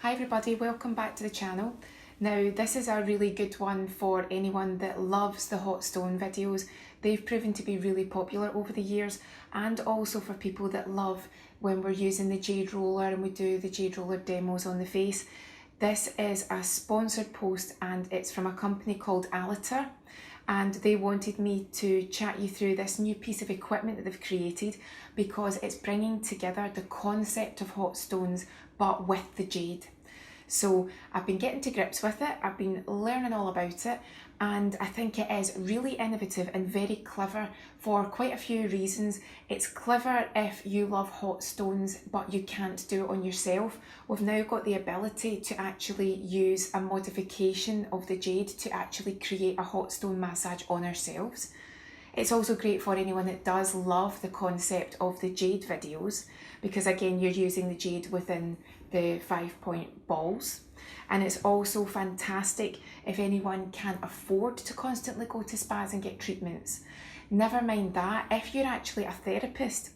Hi everybody, welcome back to the channel. Now this is a really good one for anyone that loves the hot stone videos. They've proven to be really popular over the years, and also for people that love when we're using the jade roller and we do the jade roller demos on the face. This is a sponsored post and it's from a company called Acupressure, and they wanted me to chat you through this new piece of equipment that they've created because it's bringing together the concept of hot stones but with the jade. So I've been getting to grips with it, I've been learning all about it, and I think it is really innovative and very clever for quite a few reasons. It's clever if you love hot stones but you can't do it on yourself. We've now got the ability to actually use a modification of the jade to actually create a hot stone massage on ourselves. It's also great for anyone that does love the concept of the jade videos, because again you're using the jade within the 5-point balls. And it's also fantastic if anyone can't afford to constantly go to spas and get treatments. Never mind that, if you're actually a therapist,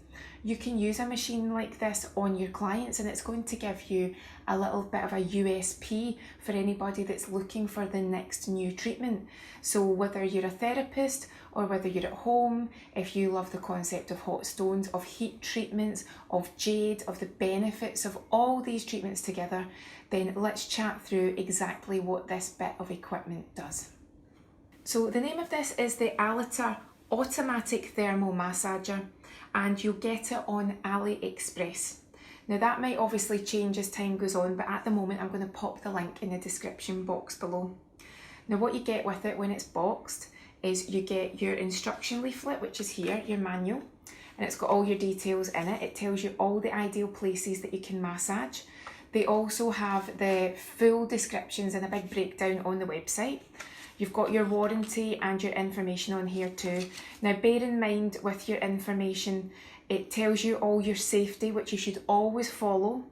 you can use a machine like this on your clients and it's going to give you a little bit of a USP for anybody that's looking for the next new treatment. So whether you're a therapist or whether you're at home, if you love the concept of hot stones, of heat treatments, of jade, of the benefits of all these treatments together, then let's chat through exactly what this bit of equipment does. So the name of this is the Acupressure Automatic Thermal Massager, and you'll get it on AliExpress. Now that might obviously change as time goes on, but at the moment I'm going to pop the link in the description box below. Now what you get with it when it's boxed is you get your instruction leaflet, which is here, your manual, and it's got all your details in it. It tells you all the ideal places that you can massage. They also have the full descriptions and a big breakdown on the website. You've got your warranty and your information on here too. Now bear in mind with your information, it tells you all your safety, which you should always follow.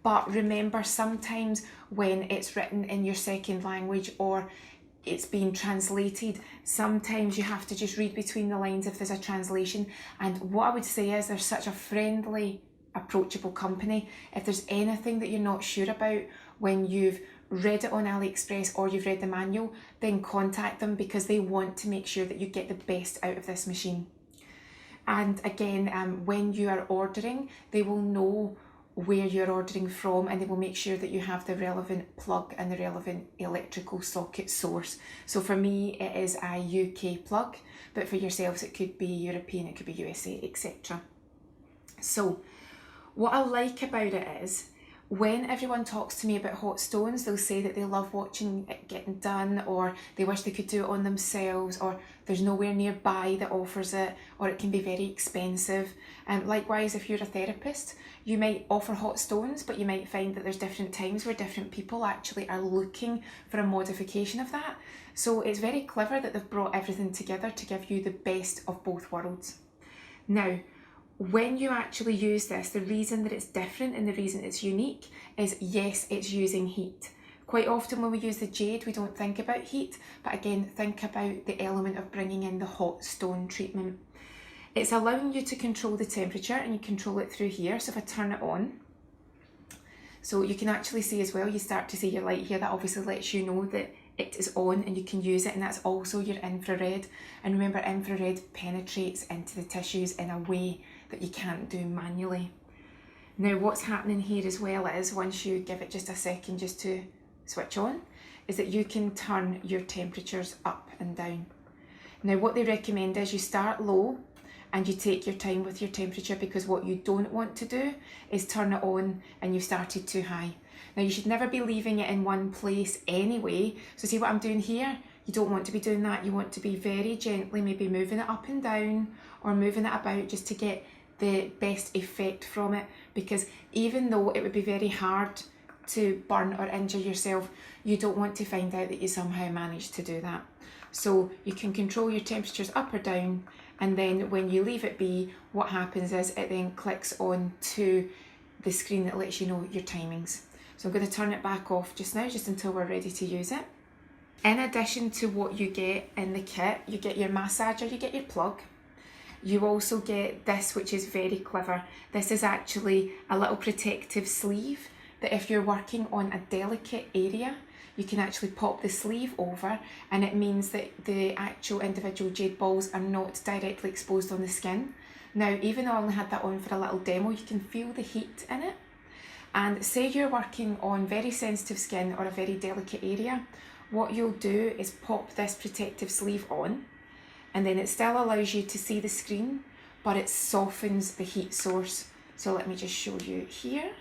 But remember, sometimes when it's written in your second language or it's being translated, sometimes you have to just read between the lines if there's a translation. And what I would say is they're such a friendly, approachable company. If there's anything that you're not sure about when you've read it on AliExpress or you've read the manual, then contact them because they want to make sure that you get the best out of this machine. And again, when you are ordering, they will know where you're ordering from and they will make sure that you have the relevant plug and the relevant electrical socket source. So for me it is a UK plug, but for yourselves it could be European, it could be USA, etc. So what I like about it is when everyone talks to me about hot stones, they'll say that they love watching it getting done, or they wish they could do it on themselves, or there's nowhere nearby that offers it, or it can be very expensive. And likewise, if you're a therapist, you might offer hot stones, but you might find that there's different times where different people actually are looking for a modification of that. So it's very clever that they've brought everything together to give you the best of both worlds. Now, when you actually use this, the reason that it's different and the reason it's unique is, yes, it's using heat. Quite often when we use the jade, we don't think about heat, but again, think about the element of bringing in the hot stone treatment. It's allowing you to control the temperature, and you control it through here. So if I turn it on, so you can actually see as well, you start to see your light here. That obviously lets you know that it is on and you can use it, and that's also your infrared. And remember, infrared penetrates into the tissues in a way that you can't do manually. Now what's happening here as well is, once you give it just a second just to switch on, is that you can turn your temperatures up and down. Now what they recommend is you start low and you take your time with your temperature, because what you don't want to do is turn it on and you've started too high. Now you should never be leaving it in one place anyway. So see what I'm doing here? You don't want to be doing that. You want to be very gently maybe moving it up and down or moving it about just to get the best effect from it, because even though it would be very hard to burn or injure yourself, you don't want to find out that you somehow managed to do that. So you can control your temperatures up or down, and then when you leave it be, what happens is it then clicks on to the screen that lets you know your timings. So I'm going to turn it back off just now, just until we're ready to use it. In addition to what you get in the kit, you get your massager, you get your plug. You also get this, which is very clever. This is actually a little protective sleeve that if you're working on a delicate area, you can actually pop the sleeve over, and it means that the actual individual jade balls are not directly exposed on the skin. Now, even though I only had that on for a little demo, you can feel the heat in it. And say you're working on very sensitive skin or a very delicate area, what you'll do is pop this protective sleeve on, and then it still allows you to see the screen, but it softens the heat source. So let me just show you here.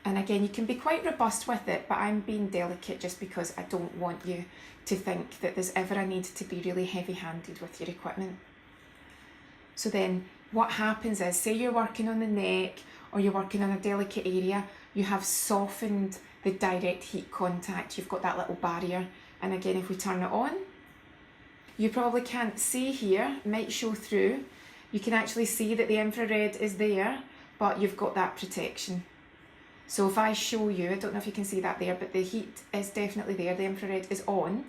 And again, you can be quite robust with it, but I'm being delicate just because I don't want you to think that there's ever a need to be really heavy-handed with your equipment. So then what happens is, say you're working on the neck or you're working on a delicate area, you have softened the direct heat contact. You've got that little barrier. And again, if we turn it on, you probably can't see here, it might show through. You can actually see that the infrared is there, but you've got that protection. So if I show you, I don't know if you can see that there, but the heat is definitely there, the infrared is on,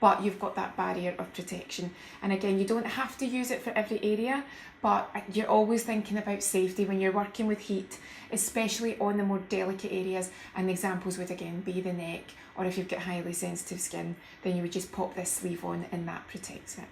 but you've got that barrier of protection. And again, you don't have to use it for every area, but you're always thinking about safety when you're working with heat, especially on the more delicate areas. And examples would again be the neck, or if you've got highly sensitive skin, then you would just pop this sleeve on and that protects it.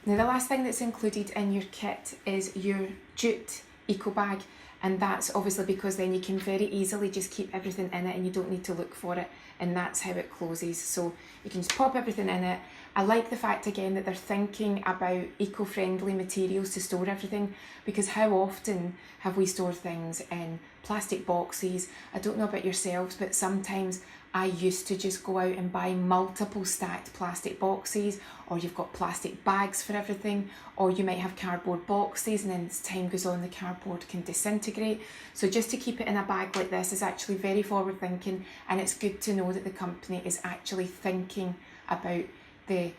Now, the last thing that's included in your kit is your jute eco bag. And that's obviously because then you can very easily just keep everything in it and you don't need to look for it, and that's how it closes. So you can just pop everything in it. I like the fact again that they're thinking about eco-friendly materials to store everything, because how often have we stored things in plastic boxes? I don't know about yourselves, but sometimes I used to just go out and buy multiple stacked plastic boxes, or you've got plastic bags for everything, or you might have cardboard boxes, and then as time goes on the cardboard can disintegrate. So just to keep it in a bag like this is actually very forward thinking, and it's good to know that the company is actually thinking about the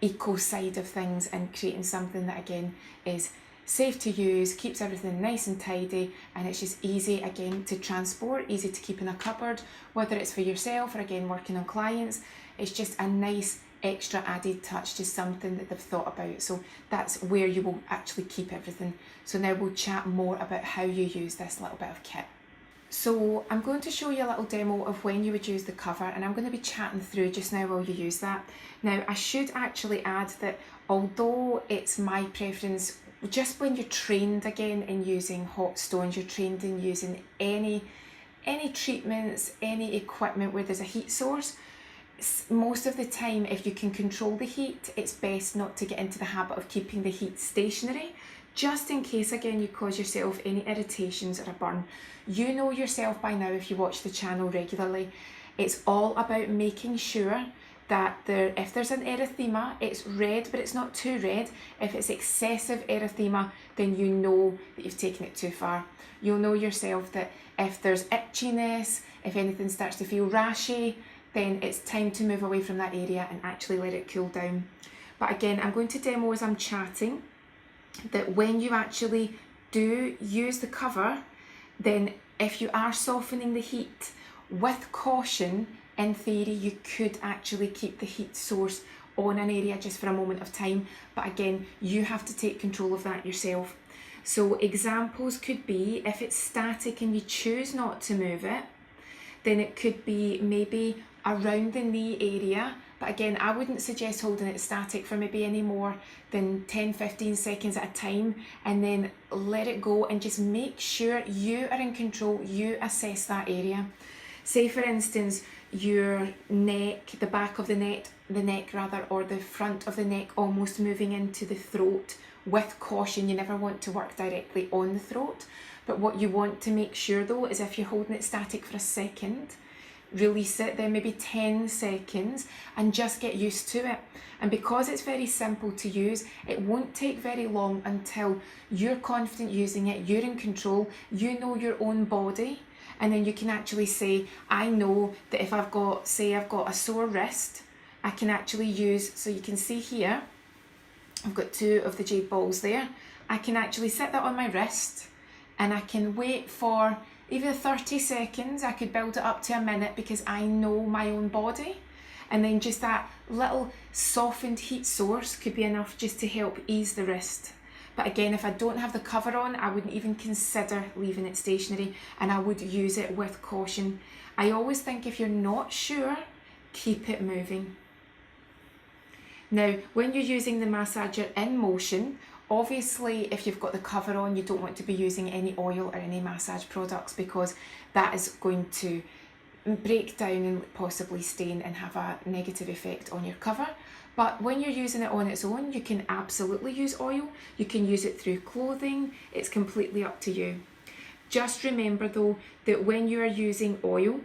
eco side of things and creating something that again is safe to use, keeps everything nice and tidy, and it's just easy again to transport, easy to keep in a cupboard, whether it's for yourself or again working on clients. It's just a nice extra added touch to something that they've thought about. So that's where you will actually keep everything. So now we'll chat more about how you use this little bit of kit. So I'm going to show you a little demo of when you would use the cover, and I'm going to be chatting through just now while you use that. Now, I should actually add that although it's my preference, just when you're trained again in using hot stones, you're trained in using any treatments, any equipment where there's a heat source, most of the time if you can control the heat, it's best not to get into the habit of keeping the heat stationary, just in case again you cause yourself any irritations or a burn. You know yourself by now if you watch the channel regularly, it's all about making sure that if there's an erythema, it's red, but it's not too red. If it's excessive erythema, then you know that you've taken it too far. You'll know yourself that if there's itchiness, if anything starts to feel rashy, then it's time to move away from that area and actually let it cool down. But again, I'm going to demo as I'm chatting that when you actually do use the cover, then if you are softening the heat, with caution, in theory, you could actually keep the heat source on an area just for a moment of time. But again, you have to take control of that yourself. So examples could be if it's static and you choose not to move it, then it could be maybe around the knee area. But again, I wouldn't suggest holding it static for maybe any more than 10-15 seconds at a time, and then let it go and just make sure you are in control, you assess that area. Say for instance, your neck, the back of the neck rather, or the front of the neck almost moving into the throat. With caution, you never want to work directly on the throat. But what you want to make sure though is if you're holding it static for a second, release it, then maybe 10 seconds, and just get used to it. And because it's very simple to use, it won't take very long until you're confident using it, you're in control, you know your own body, and then you can actually say, I know that if I've got a sore wrist, I can actually use, so you can see here, I've got 2 of the jade balls there. I can actually set that on my wrist and I can wait for even 30 seconds. I could build it up to a minute because I know my own body. And then just that little softened heat source could be enough just to help ease the wrist. But again, if I don't have the cover on, I wouldn't even consider leaving it stationary, and I would use it with caution. I always think if you're not sure, keep it moving. Now, when you're using the massager in motion, obviously if you've got the cover on, you don't want to be using any oil or any massage products, because that is going to break down and possibly stain and have a negative effect on your cover. But when you're using it on its own, you can absolutely use oil. You can use it through clothing. It's completely up to you. Just remember though that when you are using oil,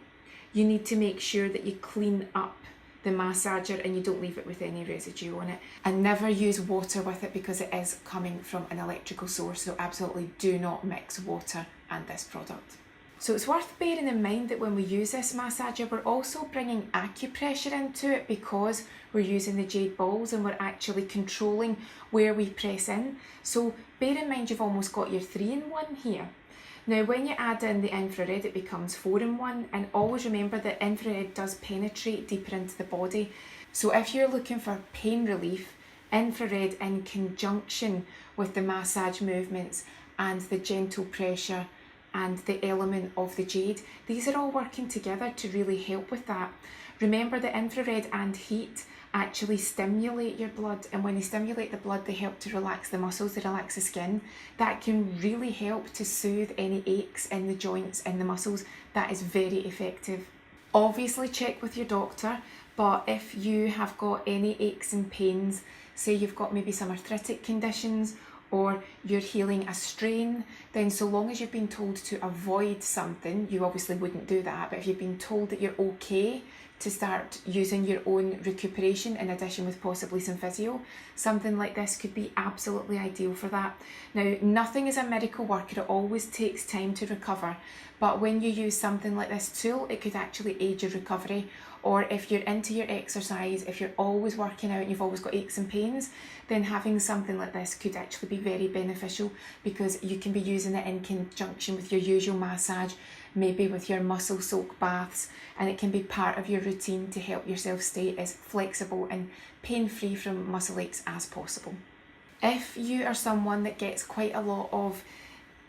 you need to make sure that you clean up the massager and you don't leave it with any residue on it. And never use water with it, because it is coming from an electrical source, so absolutely do not mix water and this product. So it's worth bearing in mind that when we use this massager, we're also bringing acupressure into it, because we're using the jade balls and we're actually controlling where we press in. So bear in mind you've almost got your 3-in-1 here. Now when you add in the infrared, it becomes 4-in-1, and always remember that infrared does penetrate deeper into the body. So if you're looking for pain relief, infrared in conjunction with the massage movements and the gentle pressure and the element of the jade, these are all working together to really help with that. Remember that infrared and heat actually stimulate your blood, and when they stimulate the blood, they help to relax the muscles, they relax the skin. That can really help to soothe any aches in the joints and the muscles. That is very effective. Obviously check with your doctor, but if you have got any aches and pains, say you've got maybe some arthritic conditions, or you're healing a strain, then so long as you've been told to avoid something, you obviously wouldn't do that, but if you've been told that you're okay to start using your own recuperation in addition with possibly some physio, something like this could be absolutely ideal for that. Now, nothing is a miracle worker, it always takes time to recover, but when you use something like this tool, it could actually aid your recovery. Or if you're into your exercise, if you're always working out and you've always got aches and pains, then having something like this could actually be very beneficial, because you can be using it in conjunction with your usual massage, maybe with your muscle soak baths, and it can be part of your routine to help yourself stay as flexible and pain-free from muscle aches as possible. If you are someone that gets quite a lot of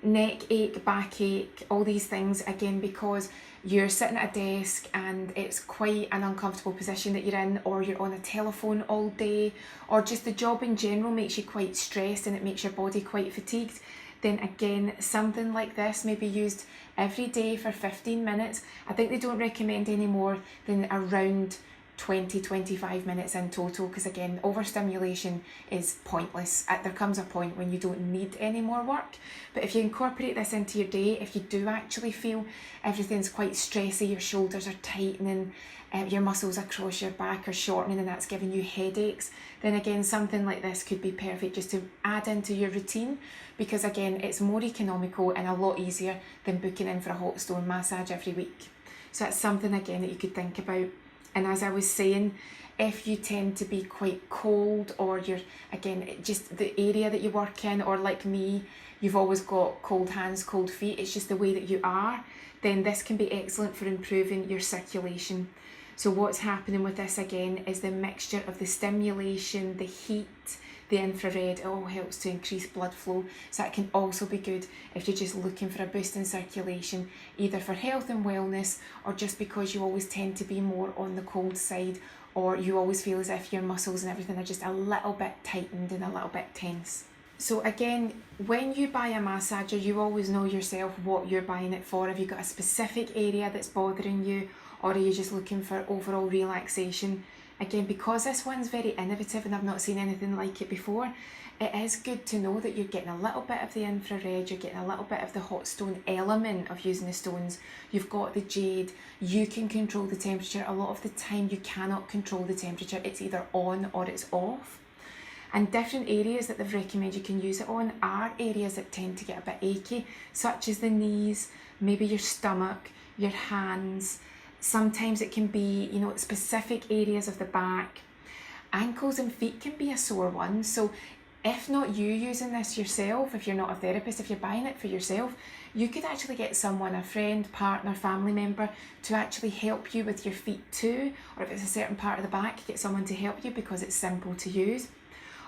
neck ache, backache, all these things, again because you're sitting at a desk and it's quite an uncomfortable position that you're in, or you're on a telephone all day, or just the job in general makes you quite stressed and it makes your body quite fatigued, then again something like this may be used every day for 15 minutes. I think they don't recommend any more than around 20-25 minutes in total, because again, overstimulation is pointless. There comes a point when you don't need any more work. But if you incorporate this into your day, if you do actually feel everything's quite stressy, your shoulders are tightening, your muscles across your back are shortening and that's giving you headaches, then again something like this could be perfect just to add into your routine, because again it's more economical and a lot easier than booking in for a hot stone massage every week. So that's something again that you could think about. And as I was saying, if you tend to be quite cold, or you're, again, just the area that you work in, or like me, you've always got cold hands, cold feet, it's just the way that you are, then this can be excellent for improving your circulation. So what's happening with this again is the mixture of the stimulation, the heat, the infrared, it all helps to increase blood flow. So that can also be good if you're just looking for a boost in circulation, either for health and wellness, or just because you always tend to be more on the cold side, or you always feel as if your muscles and everything are just a little bit tightened and a little bit tense. So again, when you buy a massager, you always know yourself what you're buying it for. Have you got a specific area that's bothering you, or are you just looking for overall relaxation? Again, because this one's very innovative and I've not seen anything like it before, it is good to know that you're getting a little bit of the infrared, you're getting a little bit of the hot stone element of using the stones, you've got the jade, you can control the temperature. A lot of the time you cannot control the temperature, it's either on or it's off. And different areas that they've recommended you can use it on are areas that tend to get a bit achy, such as the knees, maybe your stomach, your hands. Sometimes it can be, specific areas of the back. Ankles and feet can be a sore one. So if not you using this yourself, if you're not a therapist, if you're buying it for yourself, you could actually get someone, a friend, partner, family member, to actually help you with your feet too. Or if it's a certain part of the back, get someone to help you because it's simple to use.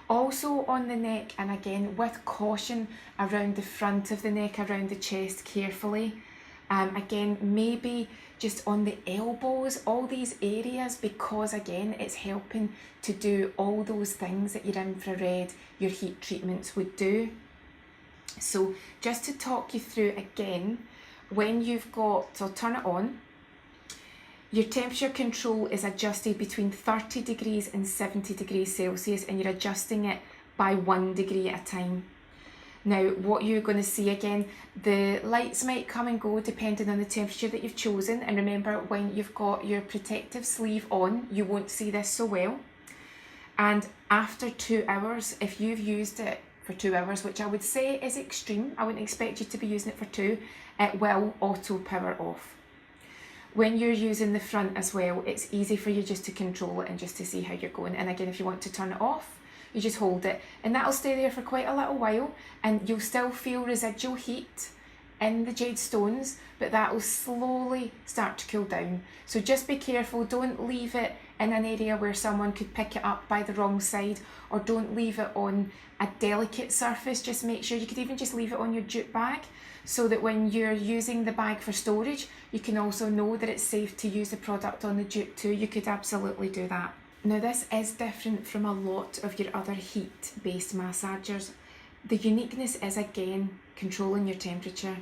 Also on the neck, and again with caution, around the front of the neck, around the chest carefully. Again, maybe just on the elbows, all these areas, because again, it's helping to do all those things that your infrared, your heat treatments would do. So just to talk you through again, when you've got, so I'll turn it on, your temperature control is adjusted between 30 degrees and 70 degrees Celsius, and you're adjusting it by 1 degree at a time. Now, what you're going to see again, the lights might come and go depending on the temperature that you've chosen. And remember, when you've got your protective sleeve on, you won't see this so well. And after 2 hours, if you've used it for 2 hours, which I would say is extreme, I wouldn't expect you to be using it for 2, it will auto power off. When you're using the front as well, it's easy for you just to control it and just to see how you're going. And again, if you want to turn it off, you just hold it and that'll stay there for quite a little while, and you'll still feel residual heat in the jade stones, but that will slowly start to cool down. So just be careful, don't leave it in an area where someone could pick it up by the wrong side, or don't leave it on a delicate surface. Just make sure, you could even just leave it on your jute bag, so that when you're using the bag for storage, you can also know that it's safe to use the product on the jute too. You could absolutely do that. Now this is different from a lot of your other heat-based massagers. The uniqueness is again controlling your temperature,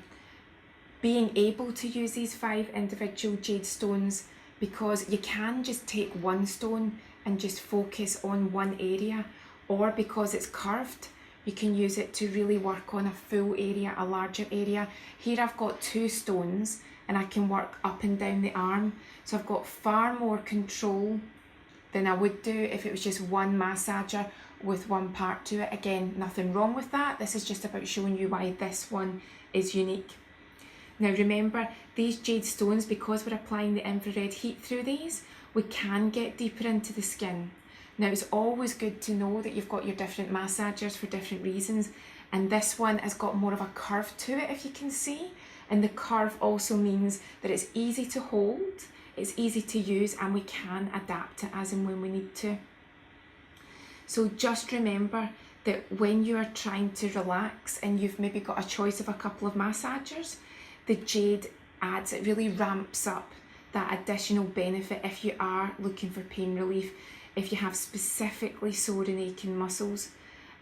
being able to use these 5 individual jade stones, because you can just take one stone and just focus on one area, or because it's curved, you can use it to really work on a full area, a larger area. Here I've got 2 stones and I can work up and down the arm, so I've got far more control than I would do if it was just one massager with one part to it. Again, nothing wrong with that. This is just about showing you why this one is unique. Now remember, these jade stones, because we're applying the infrared heat through these, we can get deeper into the skin. Now it's always good to know that you've got your different massagers for different reasons, and this one has got more of a curve to it, if you can see, and the curve also means that it's easy to hold, it's easy to use, and we can adapt it as and when we need to. So just remember that when you are trying to relax and you've maybe got a choice of a couple of massagers, the jade adds, it really ramps up that additional benefit if you are looking for pain relief, if you have specifically sore and aching muscles.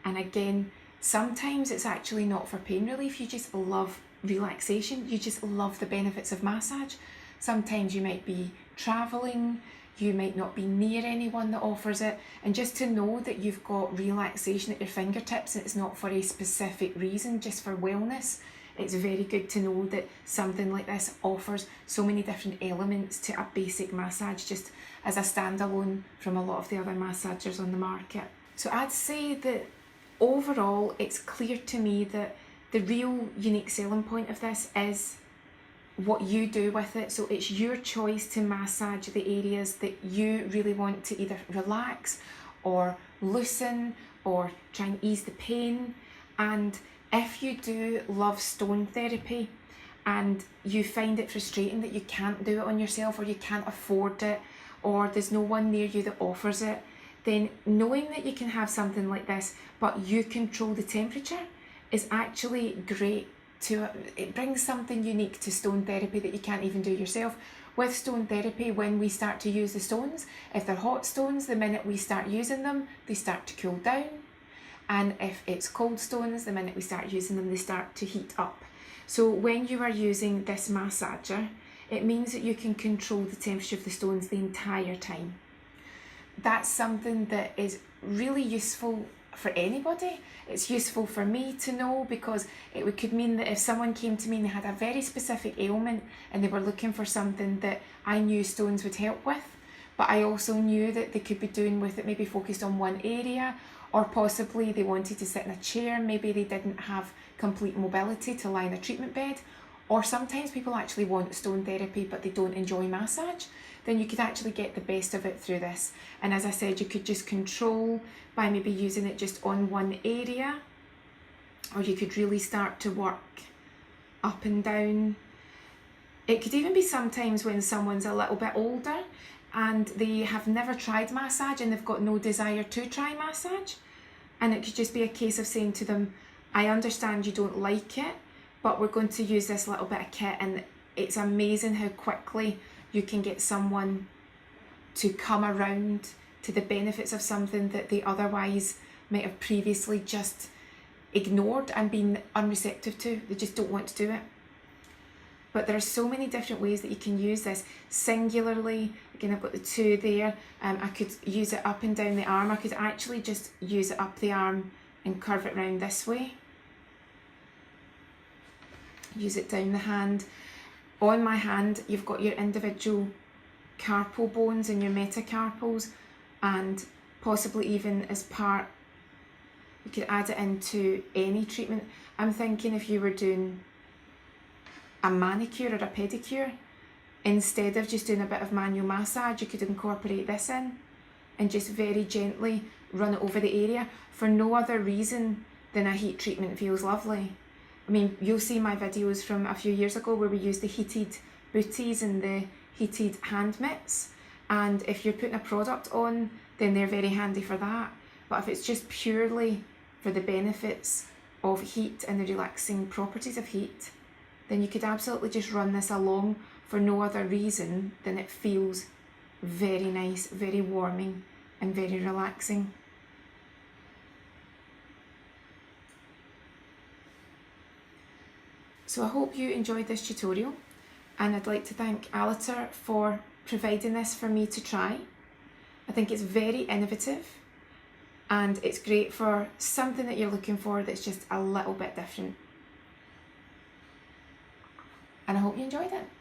And again, sometimes it's actually not for pain relief, you just love relaxation, you just love the benefits of massage. Sometimes you might be traveling, you might not be near anyone that offers it, and just to know that you've got relaxation at your fingertips and it's not for a specific reason, just for wellness, it's very good to know that something like this offers so many different elements to a basic massage, just as a standalone from a lot of the other massagers on the market. So I'd say that overall it's clear to me that the real unique selling point of this is what you do with it. So it's your choice to massage the areas that you really want to either relax or loosen or try and ease the pain. And if you do love stone therapy and you find it frustrating that you can't do it on yourself, or you can't afford it, or there's no one near you that offers it, then knowing that you can have something like this but you control the temperature is actually great. It brings something unique to stone therapy that you can't even do yourself. With stone therapy, when we start to use the stones, if they're hot stones, the minute we start using them, they start to cool down. And if it's cold stones, the minute we start using them, they start to heat up. So when you are using this massager, it means that you can control the temperature of the stones the entire time. That's something that is really useful for anybody. It's useful for me to know, because it could mean that if someone came to me and they had a very specific ailment and they were looking for something that I knew stones would help with, but I also knew that they could be doing with it maybe focused on one area, or possibly they wanted to sit in a chair, maybe they didn't have complete mobility to lie in a treatment bed, or sometimes people actually want stone therapy but they don't enjoy massage, then you could actually get the best of it through this. And as I said, you could just control by maybe using it just on one area, or you could really start to work up and down. It could even be sometimes when someone's a little bit older and they have never tried massage and they've got no desire to try massage, And it could just be a case of saying to them, I understand you don't like it, but we're going to use this little bit of kit, and it's amazing how quickly you can get someone to come around to the benefits of something that they otherwise might have previously just ignored and been unreceptive to. They just don't want to do it. But there are so many different ways that you can use this singularly. Again, I've got the 2 there. I could use it up and down the arm. I could actually just use it up the arm and curve it round this way. Use it down the hand. On my hand, you've got your individual carpal bones and your metacarpals, and possibly even as part, you could add it into any treatment. I'm thinking if you were doing a manicure or a pedicure, instead of just doing a bit of manual massage, you could incorporate this in and just very gently run it over the area for no other reason than a heat treatment feels lovely. I mean, you'll see my videos from a few years ago where we used the heated booties and the heated hand mitts, and if you're putting a product on, then they're very handy for that. But if it's just purely for the benefits of heat and the relaxing properties of heat, then you could absolutely just run this along for no other reason than it feels very nice, very warming and very relaxing. So I hope you enjoyed this tutorial, and I'd like to thank Alistair for providing this for me to try. I think it's very innovative, and it's great for something that you're looking for that's just a little bit different. And I hope you enjoyed it.